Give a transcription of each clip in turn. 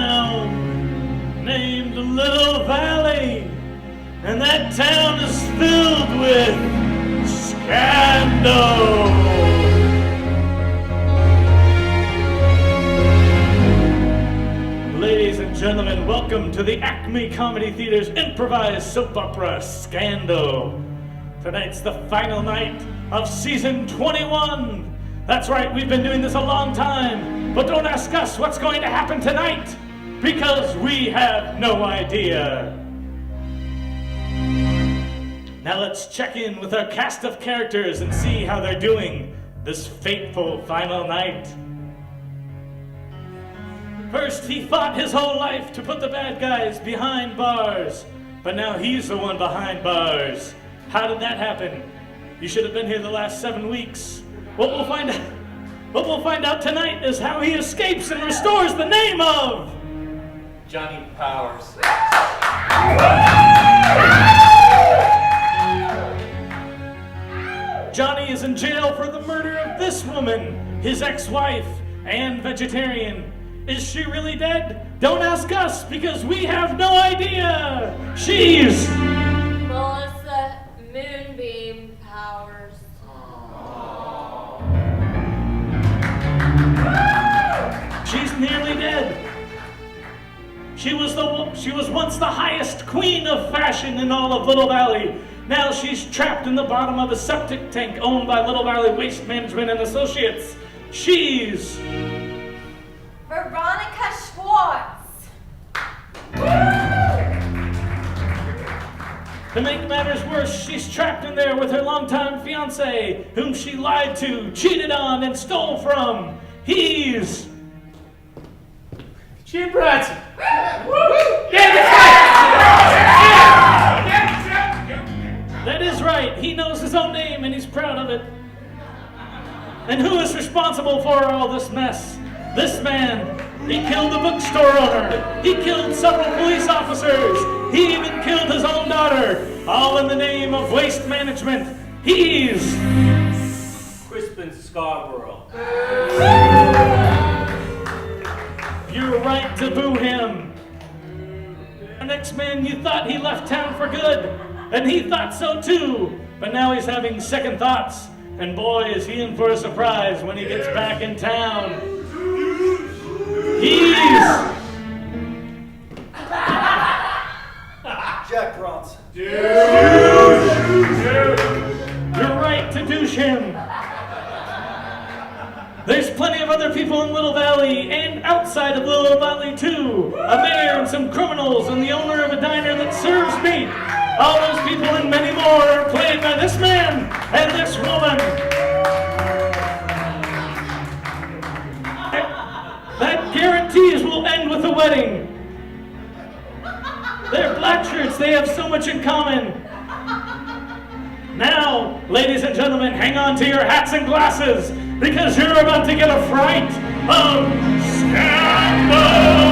town named Little Valley, and that town is filled with scandal. Ladies and gentlemen, welcome to the Acme Comedy Theater's improvised soap opera, Scandal. Tonight's the final night of season 21. That's right, we've been doing this a long time, but don't ask us what's going to happen tonight, because we have no idea. Now let's check in with our cast of characters and see how they're doing this fateful final night. First, he fought his whole life to put the bad guys behind bars, but now he's the one behind bars. How did that happen? You should have been here the last 7 weeks. What we'll find out tonight is how he escapes and restores the name of Johnny Powers. Johnny is in jail for the murder of this woman, his ex-wife and vegetarian. Is she really dead? Don't ask us, because we have no idea. She's Melissa Moonbeam Powers. She's nearly dead. She was once the highest queen of fashion in all of Little Valley. Now she's trapped in the bottom of a septic tank owned by Little Valley Waste Management and Associates. She's Veronica Schwartz. To make matters worse, she's trapped in there with her longtime fiancé, whom she lied to, cheated on, and stole from. He's Jim Bronson. That is right. He knows his own name and he's proud of it. And who is responsible for all this mess? This man. He killed the bookstore owner. He killed several police officers. He even killed his own daughter. All in the name of waste management. He's Crispin Scarborough. You're right to boo him. The next man, you thought he left town for good. And he thought so too. But now he's having second thoughts. And boy, is he in for a surprise when he gets back in town. He's Jack Bronson. You're right to douche him. There's plenty of other people in Little Valley and outside of Little Valley too. A mayor and some criminals and the owner of a diner that serves meat. All those people and many more are played by this man and this woman. That guarantees will end with a wedding. They're black shirts, they have so much in common. Now, ladies and gentlemen, hang on to your hats and glasses, because you're about to get a fright of scandal!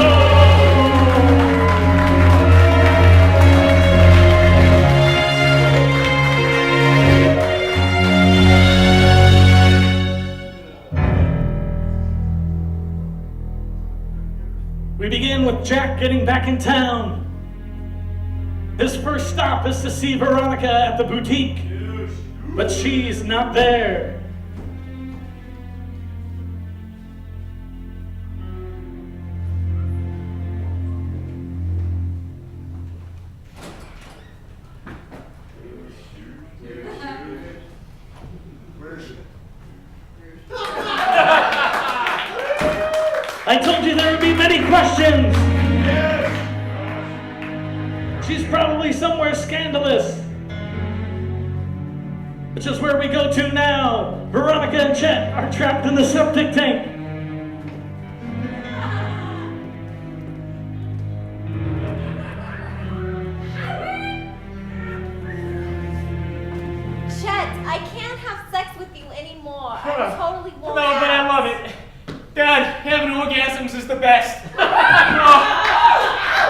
We begin with Jack getting back in town. His first stop is to see Veronica at the boutique, but she's not there. I told you there would be many questions. She's probably somewhere scandalous. Which is where we go to now. Veronica and Chet are trapped in the septic tank. Chet, I can't have sex with you anymore. I totally won't. No, but I love it. God, having orgasms is the best. I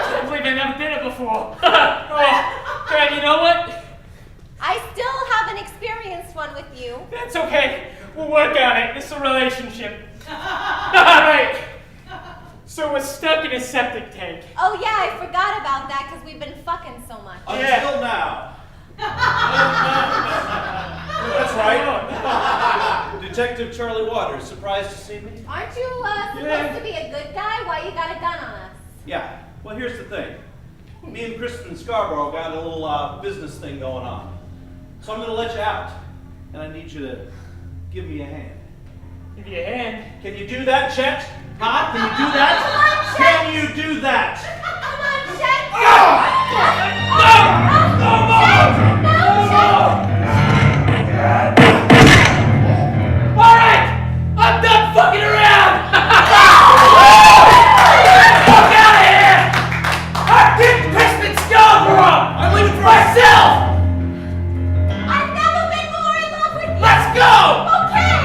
can't believe I never did it before. God, you know what? I still haven't experienced one with you. That's okay. We'll work on it. It's a relationship. All right. So we're stuck in a septic tank. Oh yeah, I forgot about that because we've been fucking so much. Until now. That's right. Detective Charlie Waters, surprised to see me? Aren't you supposed to be a good guy? Why you got a gun on us? Yeah, well here's the thing. Me and Crispin Scarborough got a little business thing going on. So I'm gonna let you out. And I need you to give me a hand. Give you a hand. Can you do that, Chet? Huh? Can you do that? Come on, Chet! Can you do that? Come on, Chet! All right, I'm done fucking around. Fuck out of here! I'm getting Crispin Scarborough. I'm leaving for myself. I've never been more in love with you! Let's go. Okay!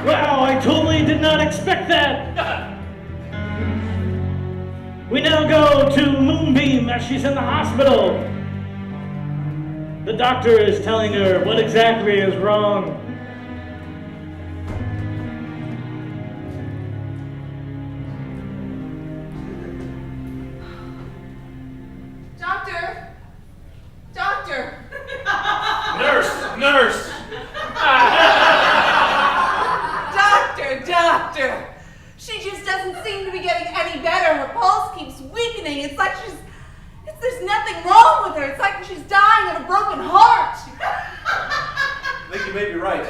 Wow, I totally did not expect that. We now go to Moonbeam as she's in the hospital. The doctor is telling her what exactly is wrong. Doctor! Doctor! Nurse! Doctor! She just doesn't seem to be getting any better. Her pulse keeps weakening. It's like there's nothing wrong with her. It's like she's dying of a broken heart. I think you may be right.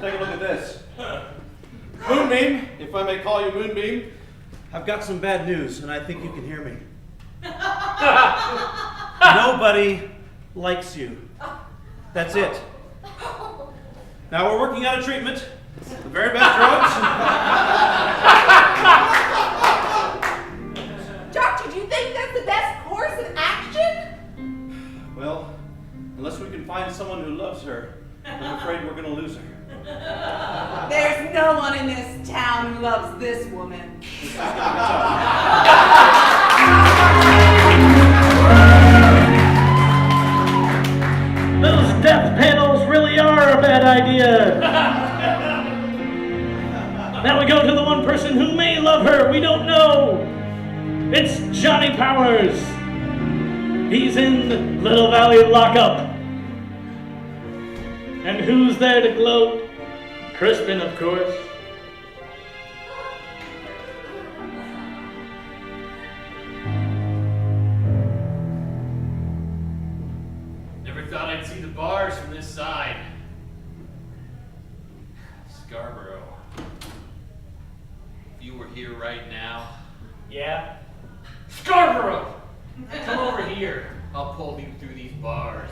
Take a look at this. Moonbeam, if I may call you Moonbeam, I've got some bad news, and I think you can hear me. Nobody likes you. That's it. Now we're working on a treatment. The very best drugs. Doctor, do you think that's the best course of action? Well, unless we can find someone who loves her, I'm afraid we're going to lose her. There's no one in this town who loves this woman. Those death panels really are a bad idea. Now we go to the one person who may love her. We don't know. It's Johnny Powers. He's in Little Valley lockup. And who's there to gloat? Crispin, of course. Never thought I'd see the bars from this side. Scarborough. If you were here right now. Yeah? Scarborough! Come over here. I'll pull you through these bars.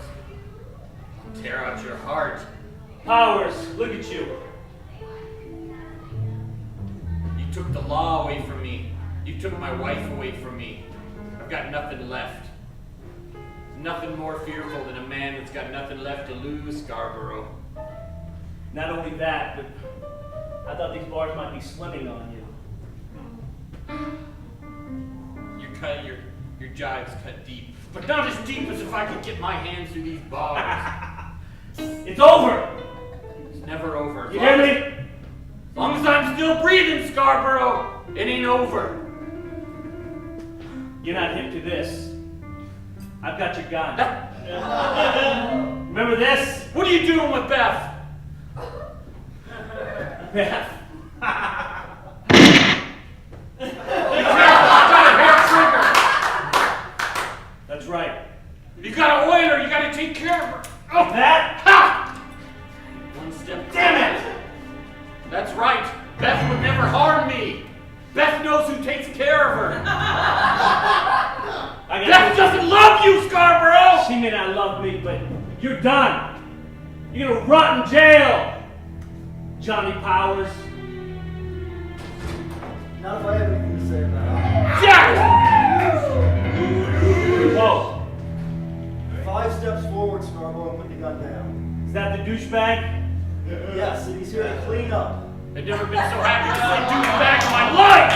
I'll tear out your heart. Powers, look at you. You took the law away from me. You took my wife away from me. I've got nothing left. Nothing more fearful than a man that's got nothing left to lose, Scarborough. Not only that, but I thought these bars might be swimming on you. Your jibe's cut deep. But not as deep as if I could get my hands through these bars. It's over! It's never over. You hear me? As long as I'm still breathing, Scarborough, it ain't over. You're not hip to this. I've got your gun. Remember this? What are you doing with Beth? Beth. That's right. You got an oiler, you gotta take care of her. Oh, That? ha! One step. Damn it! That's right. Beth would never harm me. Beth knows who takes care of her. Beth doesn't love you, Scarborough! She may not love me, but you're done. You're gonna rot in jail, Johnny Powers. Not if I have anything to say about Jack! Whoa. it. 5 steps forward, Scarborough, and put the gun down. Is that the douchebag? Yes, and he's here to clean up. I've never been so happy to see douchebag in my life!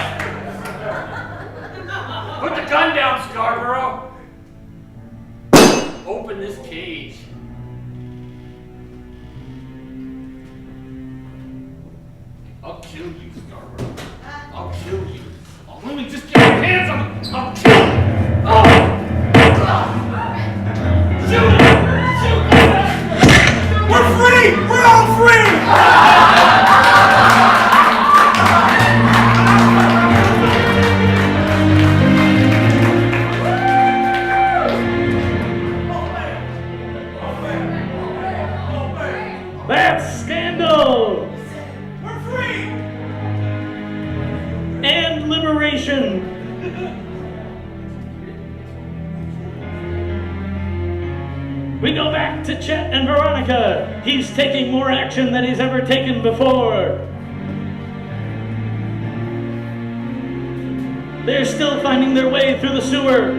Put the gun down, Scarborough. Open this cage. I'll kill you, Scarborough. I'll kill you. Let me just get your hands on me. I'll kill you. Oh! Shoot him! Shoot him! We're free! We're all free! That's scandal! We're free! And liberation! We go back to Chet and Veronica. He's taking more action than he's ever taken before. They're still finding their way through the sewer.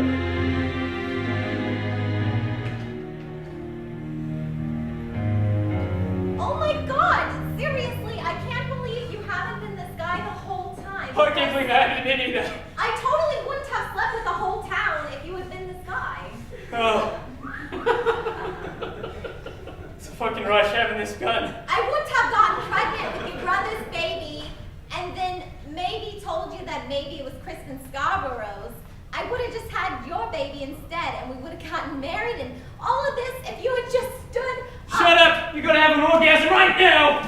Oh my god! Seriously, I can't believe you haven't been this guy the whole time. I can't believe I haven't been either. I totally wouldn't have slept with the whole town if you had been this guy. Oh. It's a fucking rush having this gun. I wouldn't have gotten pregnant with your brother's baby and then maybe told you that maybe it was Crispin Scarborough's. I would have just had your baby instead and we would have gotten married and all of this if you had just stood up. Shut up! You're gonna have an orgasm right now!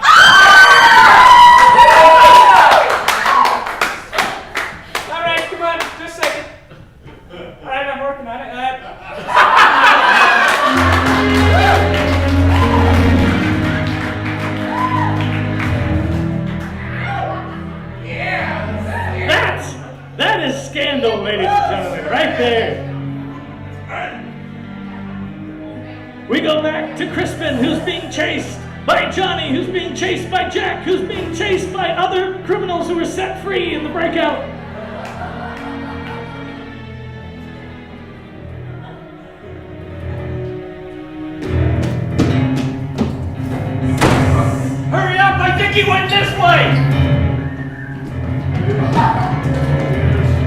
Alright, come on, just a second. Alright, I'm working on it. That is scandal, ladies and gentlemen, right there. We go back to Crispin, who's being chased by Johnny, who's being chased by Jack, who's being chased by other criminals who were set free in the breakout. Hurry up! I think he went this way!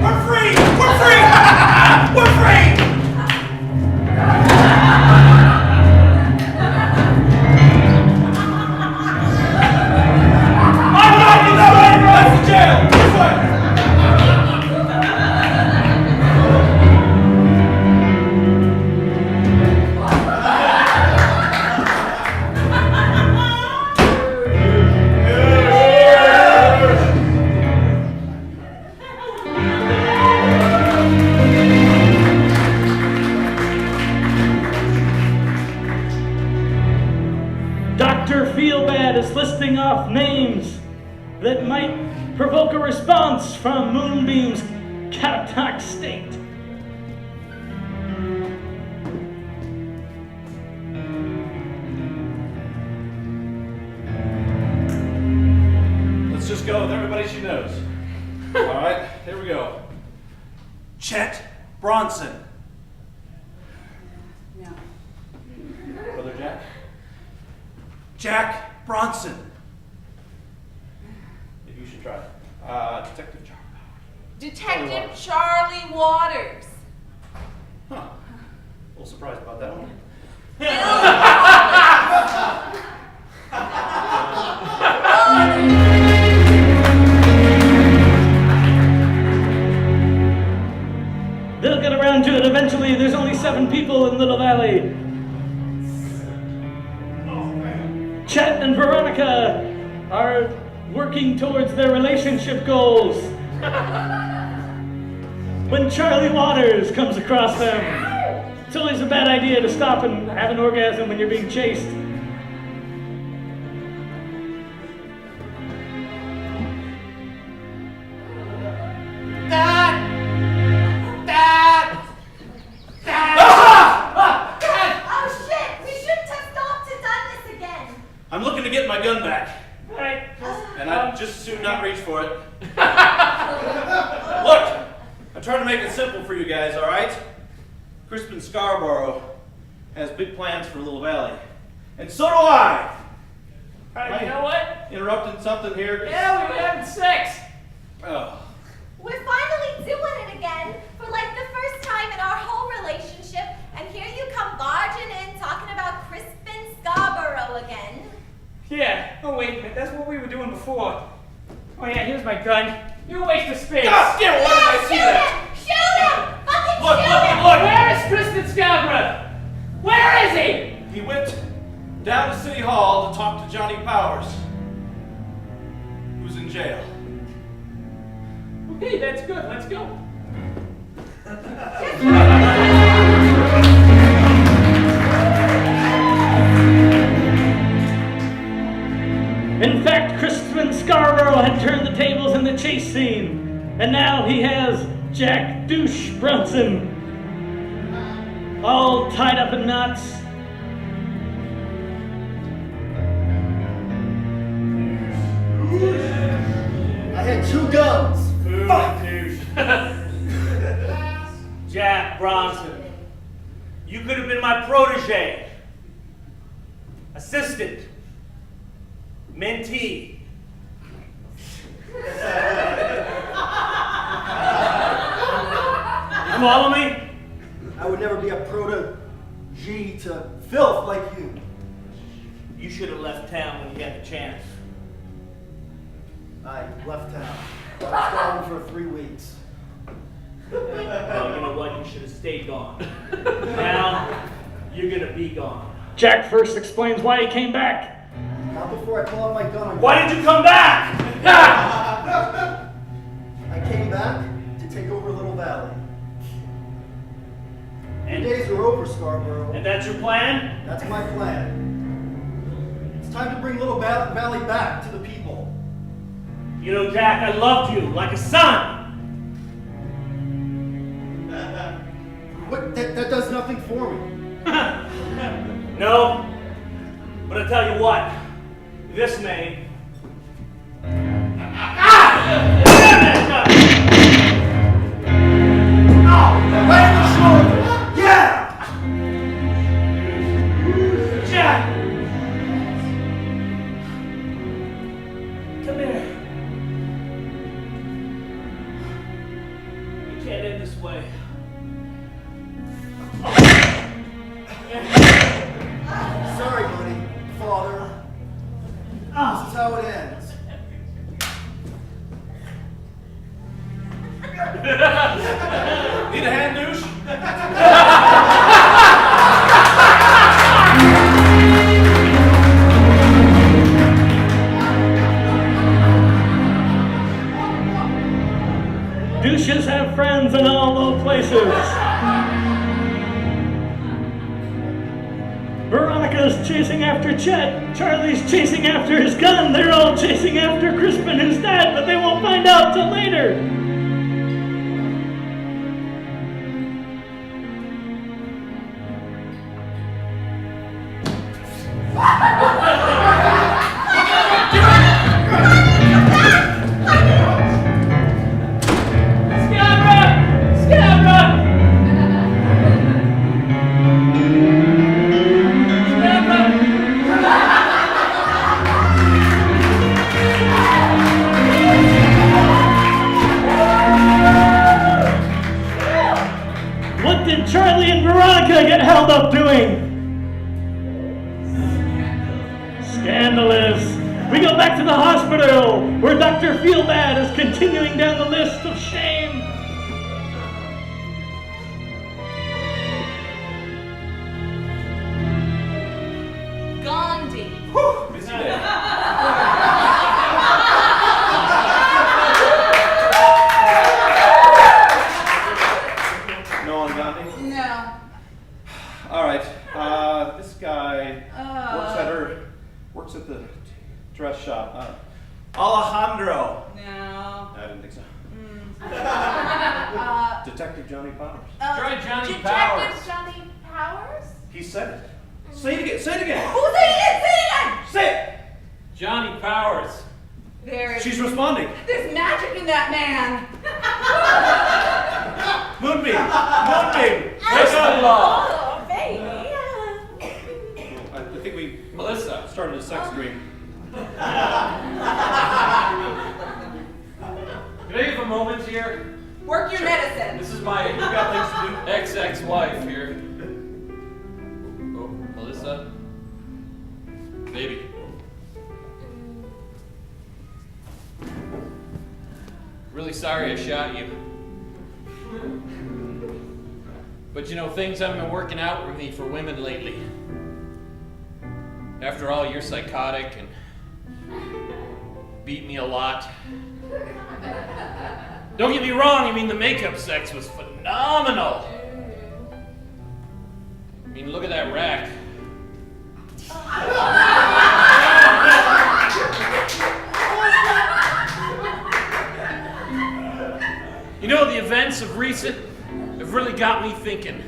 We're free! We're free! We're free! I'm not in the way! That's the jail! This way! Is listing off names that might provoke a response from Moonbeam's catatonic state. Let's just go with everybody she knows. All right, here we go. Chet Bronson. No. Brother Jack? Jack Bronson. Maybe you should try. Detective Charlie. Detective Charlie Waters. Huh. A little surprised about that one. They'll get around to it eventually. There's only 7 people in Little Valley. Chet and Veronica are working towards their relationship goals. When Charlie Waters comes across them, it's always a bad idea to stop and have an orgasm when you're being chased. Dad! Dad! Dad! Oh shit! We shouldn't have stopped and done this again. I'm looking to get my gun back. Alright. And I'd just as soon not reach for it. Look! I'm trying to make it simple for you guys, all right? Crispin Scarborough has big plans for Little Valley. And so do I! Alright, you know what? Interrupting something here? Yeah, we were having sex. Oh. We're finally doing it again for like the first time in our whole relationship, and here you come barging in talking about Crispin Scarborough again. Yeah. Oh, wait a minute. That's what we were doing before. Oh yeah, here's my gun. You're a waste of space. God damn, why did I see that? Shoot him! Fucking Look, shoot look, him! look! Where is Crispin Scarborough? Where is he? He went down to City Hall to talk to Johnny Powers, who's in jail. Okay, that's good. Let's go. In fact, Crispin Scarborough had turned the tables in the chase scene, and now he has Jack Douche Bronson all tied up in knots. I had 2 guns. Fuck. Jack Bronson, you could have been my protege, assistant, mentee. You follow me? I would never be a protege to filth like you. You should have left town when you had the chance. I left town. I was gone for 3 weeks. Well, you know what? You should have stayed gone. Now, you're gonna be gone. Jack first explains why he came back. Not before I pull out my gun. Why did you come back? I came back to take over Little Valley. The And, days are over, Scarborough. and that's your plan? That's my plan. It's time to bring Little Valley back to the people. You know, Jack, I loved you like a son. What? That does nothing for me. No, but I tell you what, this may. Right in the shoulder! Yeah! Jack! Come here. We can't end this way. Sorry, buddy. Father. This is how it ends. Need a hand, douche? Douches have friends in all low places. Veronica's chasing after Chet. Charlie's chasing after his gun. They're all chasing after Crispin, who's dead, but they won't find out till later. What did Charlie and Veronica get held up doing? Scandalous. We go back to the hospital, where Dr. Feelbad is continuing down the list of shame. Gandhi. Busy day. No on Gandhi? No. All right. This guy works at the dress shop. Alejandro. No. I didn't think so. Uh, Detective Johnny Powers. Try Johnny Detective Powers. Johnny Powers? He said it. Say it again. Say it again. Who's it? Say it again! Say it. Johnny Powers. She's responding. There's magic in that man. Moonbeam. Moonbeam. Where's the law? Oh, baby. I think we Melissa. started a sex dream. Can I have a moment here? Work your medicine. This is my We've got things to do. ex-wife here. Oh, Melissa. Baby. really sorry I shot you. But you know, things haven't been working out with me for women lately. After all, you're psychotic and beat me a lot. Don't get me wrong, I mean, the makeup sex was phenomenal. I mean, look at that rack. You know, the events of recent have really got me thinking.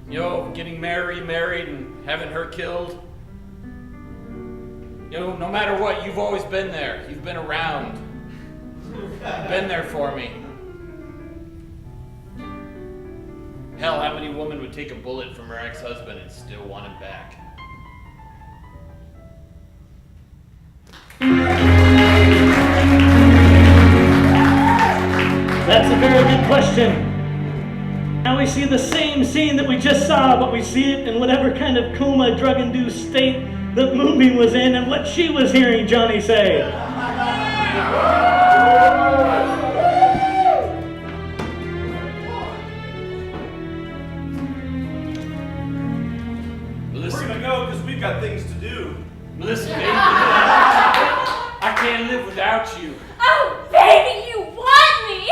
You know, getting married and having her killed. You know, no matter what, you've always been there. You've been around. You've been there for me. Hell, how many women would take a bullet from her ex-husband and still want him back? That's a very good question. Now we see the same scene that we just saw, but we see it in whatever kind of coma, drug-induced state that Moonbeam was in and what she was hearing Johnny say. We're gonna go because we've got things to do. Listen, baby. I can't live without you. Oh, baby, you want me!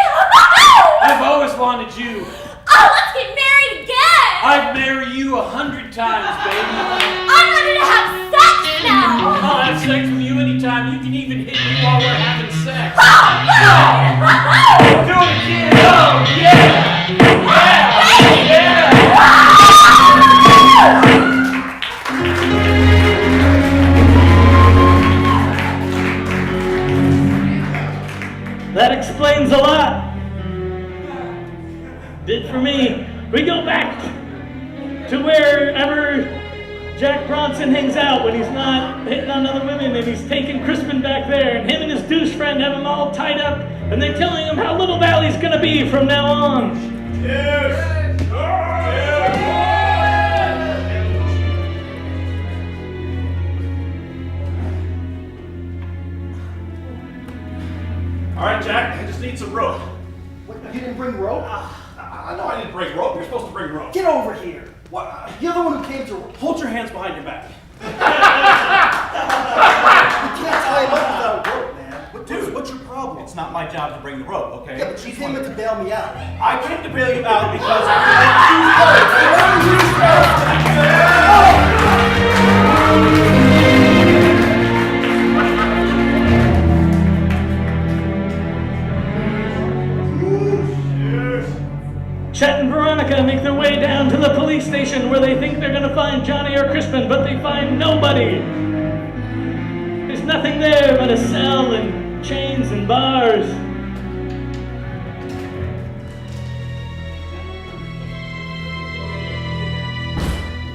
I've always wanted you. Oh, let's get married again! I'd marry you 100 times, baby. I'm ready to have sex now! I'll have sex with you anytime. You can even hit me while we're having sex. Oh, yeah! Do it again. Oh, yeah. Yeah. Yeah. That explains a lot. Did for me. We go back to wherever Jack Bronson hangs out when he's not hitting on other women, and he's taking Crispin back there, and him and his douche friend have him all tied up, and they're telling him how Little Valley's gonna be from now on. Cheers! All right, Jack, I just need some rope. What, you didn't bring rope? I know I didn't bring rope. You're supposed to bring rope. Get over here. What? You're the one who came to. Hold your hands behind your back. You can't tie him up without a rope, man. Dude, What's your problem? It's not my job to bring the rope, okay? Yeah, but she came in to bail me out. I came to bail you out because Chet and Veronica make their way down to the police station where they think they're gonna find Johnny or Crispin, but they find nobody. There's nothing there but a cell and chains and bars.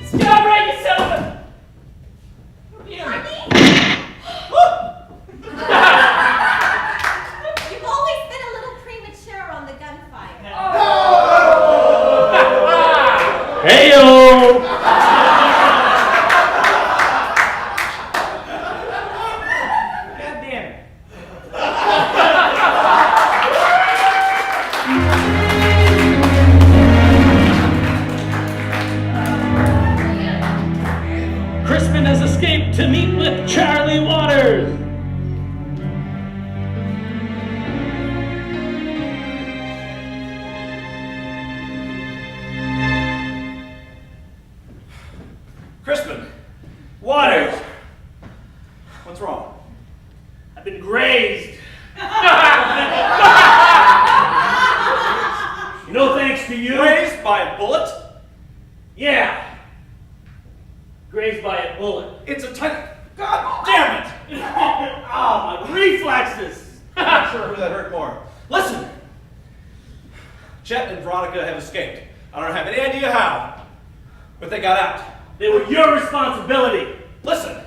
Scarborough, you son of a... You've always been a little premature on the gunfire. Heyo! God damn it. Crispin has escaped to meet with Charlie Waters. Crispin, Waters, what's wrong? I've been grazed. No thanks to you. Grazed by a bullet? Yeah. Grazed by a bullet. It's a tiny. God damn it! Oh, my reflexes. I'm sure who that hurt more. Listen, Chet and Veronica have escaped. I don't have any idea how, but they got out. They were your responsibility. Listen,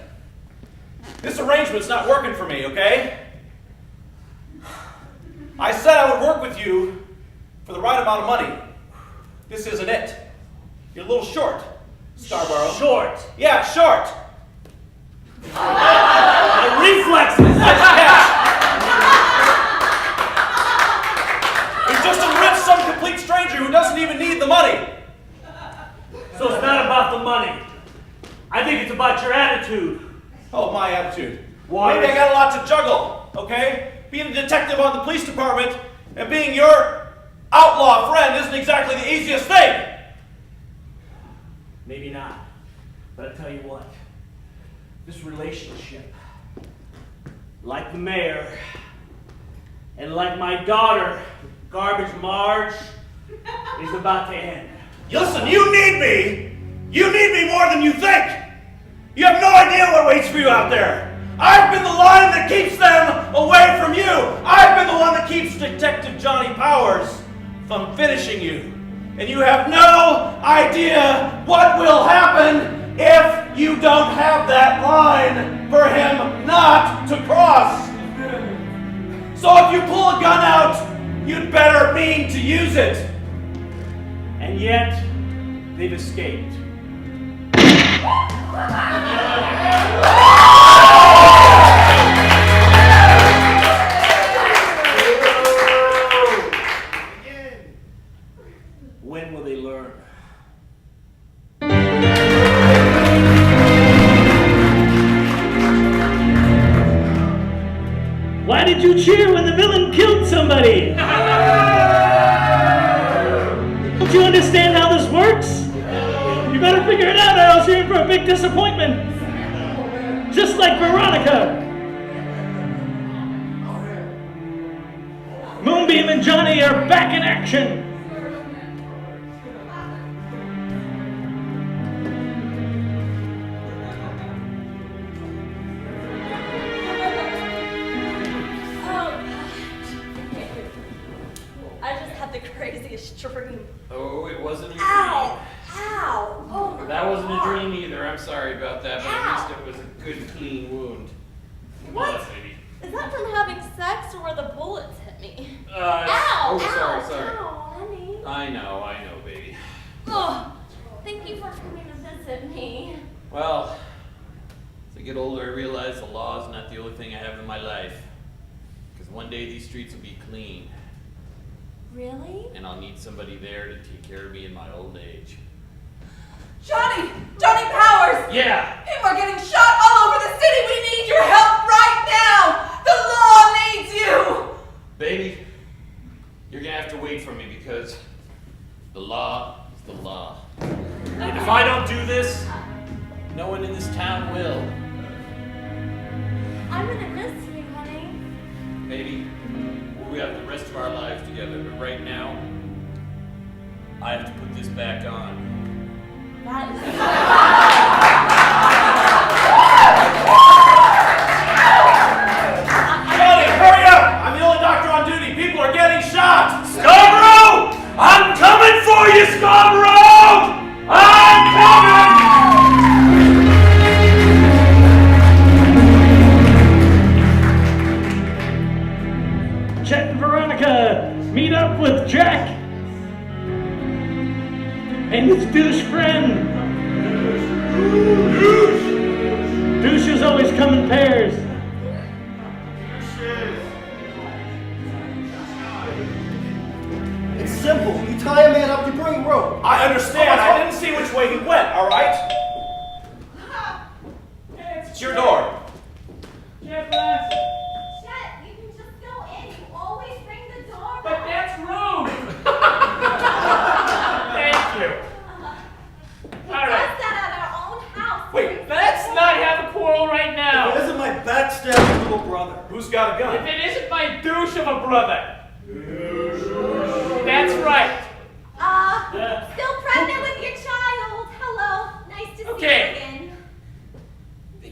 this arrangement's not working for me, okay? I said I would work with you for the right amount of money. This isn't it. You're a little short, Scarborough. Short. Yeah, short. My reflexes. That's cash. my attitude. Why Maybe I is- got a lot to juggle, okay? Being a detective on the police department and being your outlaw friend isn't exactly the easiest thing. Maybe not. But I tell you what, this relationship, like the mayor, and like my daughter, Garbage Marge, is about to end. Listen, you need me. You need me more than you think. You have no idea what waits for you out there. I've been the line that keeps them away from you. I've been the one that keeps Detective Johnny Powers from finishing you. And you have no idea what will happen if you don't have that line for him not to cross. So if you pull a gun out, you'd better mean to use it. And yet, they've escaped. When will they learn? Why did you cheer when the villain killed somebody? Don't you understand how this works? You better figure it out or else you're in for a big disappointment. Just like Veronica. Moonbeam and Johnny are back in action. I just had the craziest dream. Oh, it wasn't a dream. Ow! Ow! Oh my That wasn't a God. dream either. I'm sorry about that, but at least it was a good, clean wound. What? Come on, baby. Is that from having sex or where the bullets hit me? Ow! Oh, Ow! sorry. Ow, honey. I know, baby. Oh, thank you for coming to visit me. Well, as I get older, I realize the law is not the only thing I have in my life. Because one day these streets will be clean, Really? and I'll need somebody there to take care of me in my old age. Johnny Powers! Yeah! People are getting shot all over the city. We need your help right now. The law needs you. Baby, you're gonna have to wait for me because the law is the law. And if I don't do this, no one in this town will. I'm gonna miss you, honey. Baby, we have the rest of our lives together, but right now, I have to put this back on. That is Johnny, hurry up! I'm the only doctor on duty. People are getting shot. Scarborough! I'm coming for you, Scarborough! I'm coming! Chet and Veronica meet up with Jack and his douche friend. Douches always come in pairs. It's simple. You tie a man up, you bring rope. I understand. I didn't see which way he went, all right? It's your door. Jeff Bronson. Chet, you can just go in. You always ring the doorbell. But that's rude. Thank you. He all does right. that at our own house. Wait, Let's not have a quarrel right now. This is my backstabbing little brother. Who's got a gun? If it isn't my douche of a brother. That's right. Still pregnant with your child. Hello. Nice to see Okay. you again.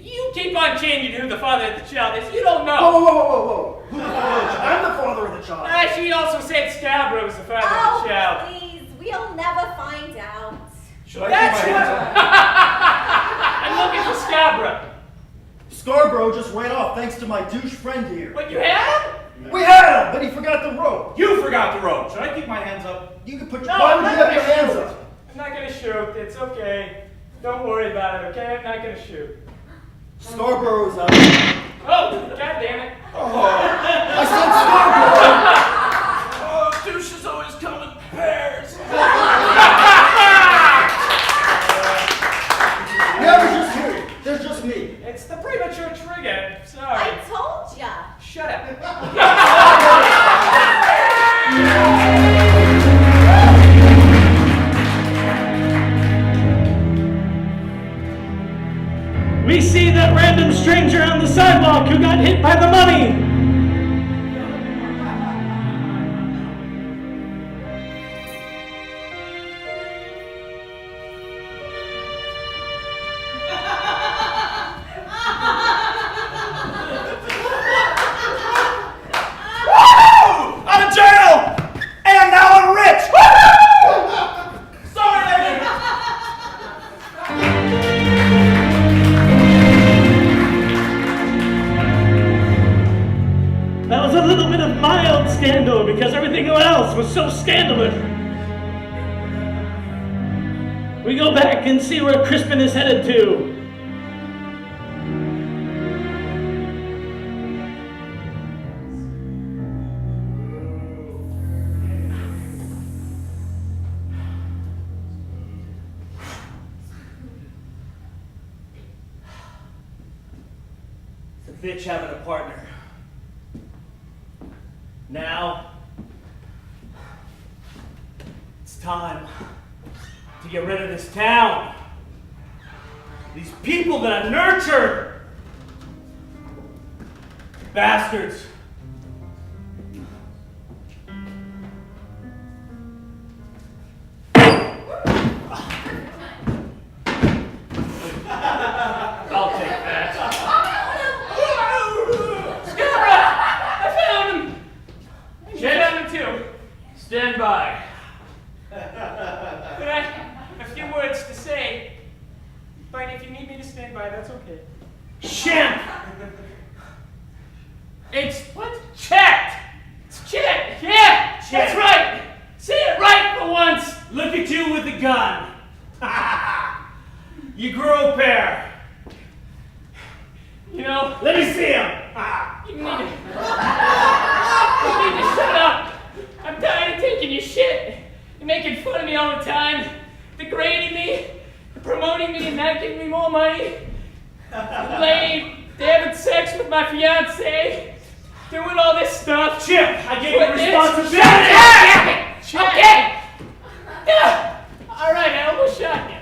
You keep on changing who the father of the child is. You don't know. Whoa. Who's the father of the child? I'm the father of the child. She also said Scarborough was the father of Oh, the child. please. We'll never find out. Should I That's keep my hands up? I'm looking for Scarborough. Scarborough just ran off thanks to my douche friend here. What, you have? We had him, but he forgot the rope. You forgot the rope. Should I keep my hands up? You can put your. No, Why I'm would you not have your gonna hands shoot. up? I'm not gonna shoot. It's okay. Don't worry about it, okay? I'm not gonna shoot. Scarborough's out. Oh, God damn it. I said Scarborough. Oh, douches always come in pairs. Yeah, they're just here. There's just me. It's the premature I get it. Sorry. I told ya. Shut up. We see that random stranger on the sidewalk who got hit by the money. Because everything else was so scandalous. We go back and see where Crispin is headed to. It's a bitch having a partner. Now, it's time to get rid of this town. These people that I've nurtured. Bastards. I'll take that. Stand by. But I have a few words to say. But if you need me to stand by, that's okay. Shit! It's what? Chet! It's Chet! Yeah! Chet. That's right! Say it right for once! Look at you with the gun. You grew a pair. You know, Let me see him. you need to shut up! I'm tired of taking your shit! You're making fun of me all the time, degrading me, promoting me and not giving me more money, having sex with my fiance, doing all this stuff. Chip, I gave you Quit this. responsibility. Shut up! Okay! Yeah! Alright, I almost shot you.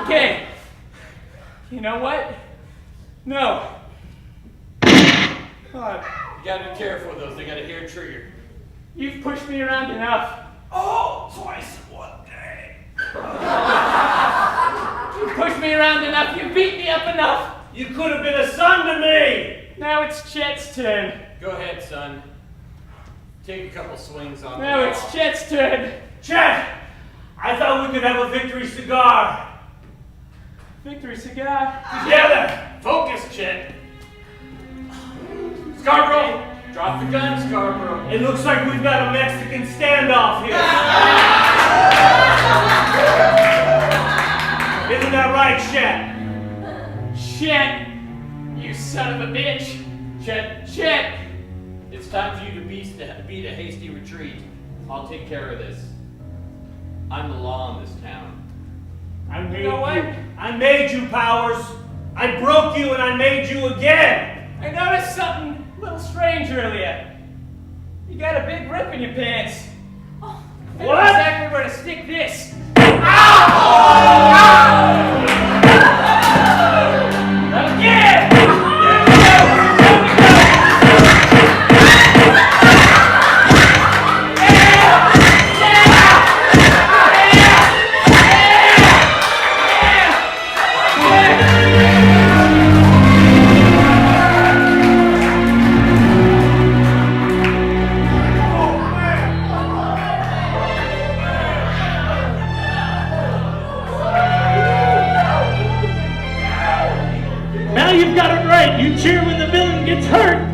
Okay. You know what? No. God, You gotta be careful with those. They got a hair trigger. you've pushed me around enough. Oh, twice in one day. You've pushed me around enough. You've beat me up enough. You could have been a son to me. Now it's Chet's turn. Go ahead, son. Take a couple swings on Now the it's wall. Chet's turn. Chet, I thought we could have a victory cigar. Victory cigar. Together. Focus, Chet. Scarborough! Drop the gun, Scarborough. It looks like we've got a Mexican standoff here. Isn't that right, Chet? Chet! You son of a bitch! Chet, Chet! it's time for you to beat a hasty retreat. I'll take care of this. I'm the law in this town. I made know what? I made you, Powers. I broke you and I made you again. I noticed something a little strange earlier. You got a big rip in your pants. I know What? exactly where to stick this. Again! Now you've got it right. You cheer when the villain gets hurt.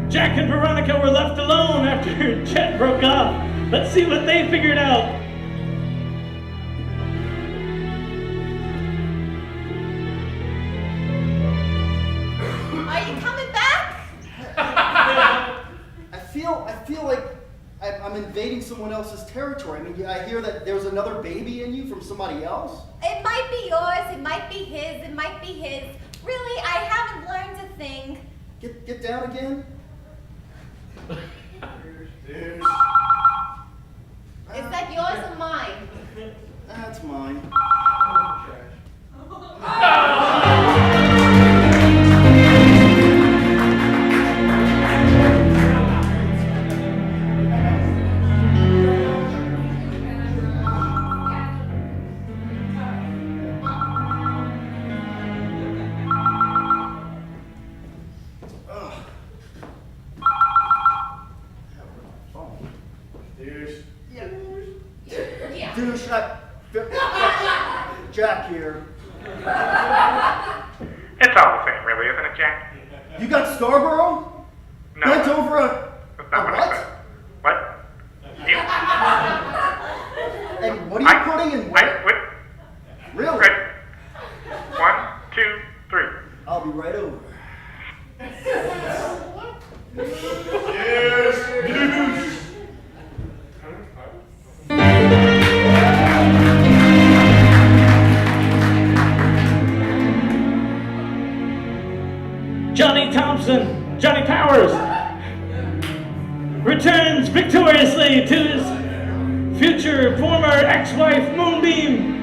Jack and Veronica were left alone after Chet broke off. Let's see what they figured out. Are you coming back? I feel like I'm invading some someone else's territory. I mean, I hear that there's another baby in you from somebody else. It might be yours, it might be his, it might be his. Really, I haven't learned a thing. Get down again. Is that yours or mine? That's mine. Douche, Jack here. It's all the same, really, isn't it, Jack? You got Scarborough? No. Bent over a That's not what I said. What? You? And what are you putting in what? What? Really? Good. 1, 2, 3. I'll be right over. Johnny Powers returns victoriously to his future former ex-wife Moonbeam.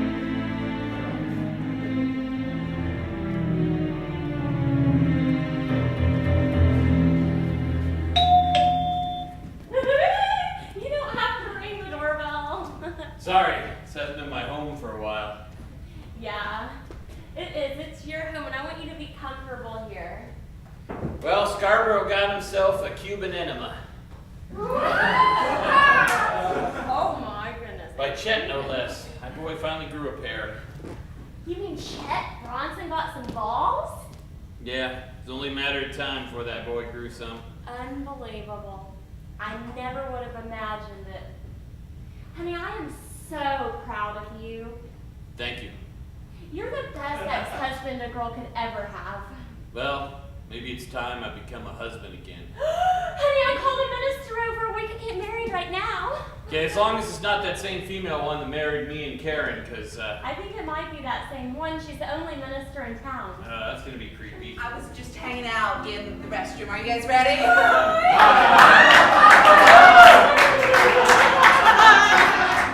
You don't have to ring the doorbell. Sorry, this hasn't been my home for a while. Yeah, it is. It's your home, and I want you to be comfortable here. Well, Scarborough got himself a Cuban enema. Oh my goodness. By Chet, no less. My boy finally grew a pair. You mean Chet Bronson got some balls? Yeah, it's only a matter of time before that boy grew some. Unbelievable. I never would have imagined it. Honey, I am so proud of you. Thank you. You're the best ex-husband a girl could ever have. Well, maybe it's time I become a husband again. Honey, I called a minister over. We can get married right now. Okay, as long as it's not that same female one that married me and Karen, because, I think it might be that same one. She's the only minister in town. that's gonna be creepy. I was just hanging out in the restroom. Are you guys ready?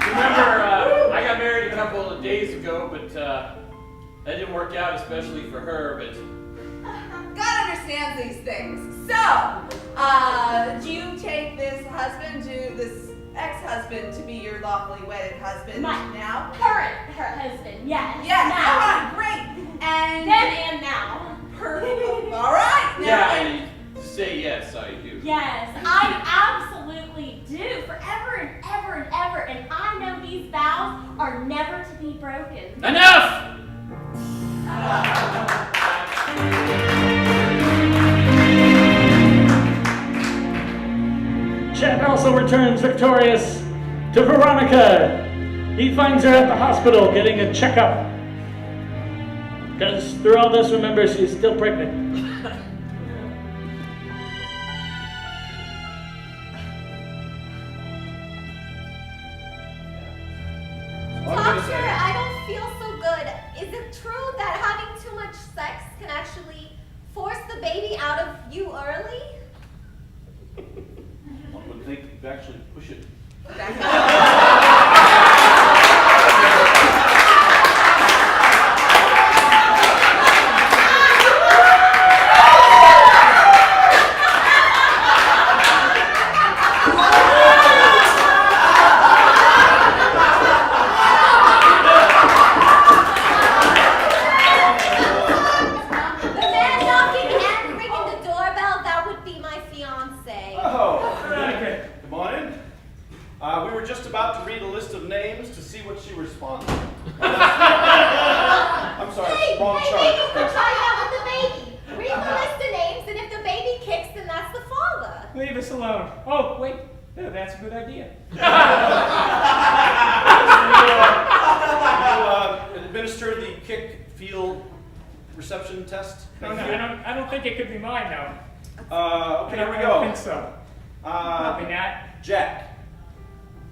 Remember, I got married a couple of days ago, but, that didn't work out, especially for her, but... God understands these things. So, do you take this ex-husband to be your lawfully wedded husband now? Her husband, yes. Yes, Now. all right, great. And Then and now. perfect. All right. Now, Yeah, I say yes, I do. Yes, I absolutely do. Forever and ever and ever. And I know these vows are never to be broken. Enough! Chet also returns victorious to Veronica. He finds her at the hospital getting a checkup. Because through all this, remember, she's still pregnant. Doctor, I don't feel so good. Is it true that having too much sex can actually force the baby out of you early? One would think you'd actually push it.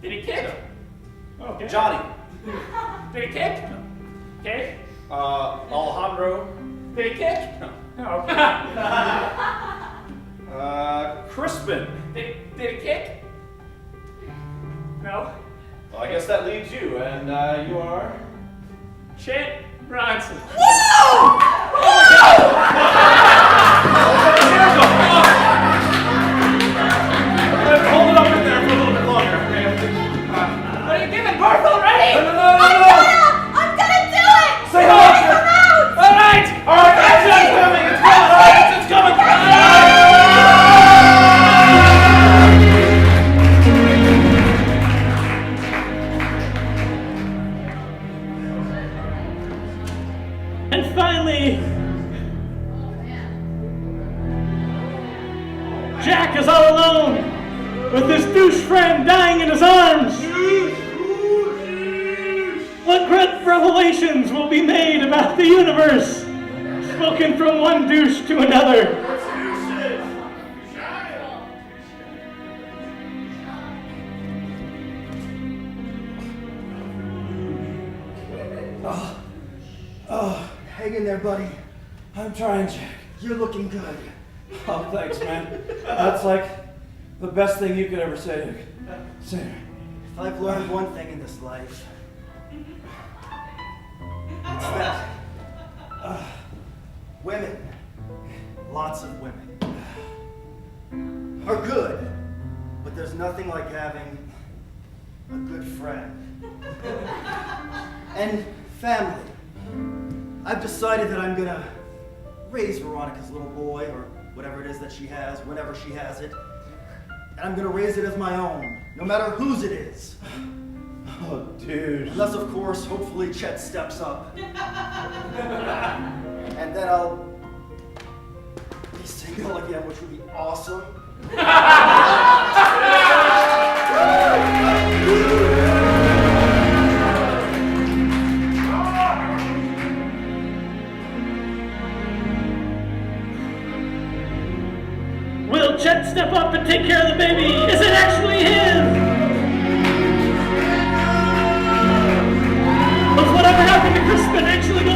Did he kick? Okay. Johnny. Did he kick? Okay. Alejandro. Did he kick? No. Oh, okay. Crispin. Did he kick? No. Well, I guess that leaves you, and you are? Chet Bronson. Hold it up in there for a little bit longer. What are you giving birth already? No. I'm gonna do it! Say hello, Come Chet. out! All right. It's coming. It's coming. All right, it's coming. And finally, Jack is all alone with his douche friend dying in his arms. What great revelations will be made about the universe, spoken from one douche to another. Oh, hang in there, buddy. I'm trying, Jack. You're looking good. Oh, thanks, man. That's like the best thing you could ever say. Say. If I've learned one thing in this life, it's that women, lots of women, are good, but there's nothing like having a good friend. And family. I've decided that I'm gonna raise Veronica's little boy, or whatever it is that she has, whenever she has it, and I'm gonna raise it as my own, no matter whose it is. Oh, dude. Unless, of course, hopefully Chet steps up. And then I'll be single again, which would be awesome. Will Chet step up and take care of the baby? Is it actually his? Was whatever happened to Crispin actually going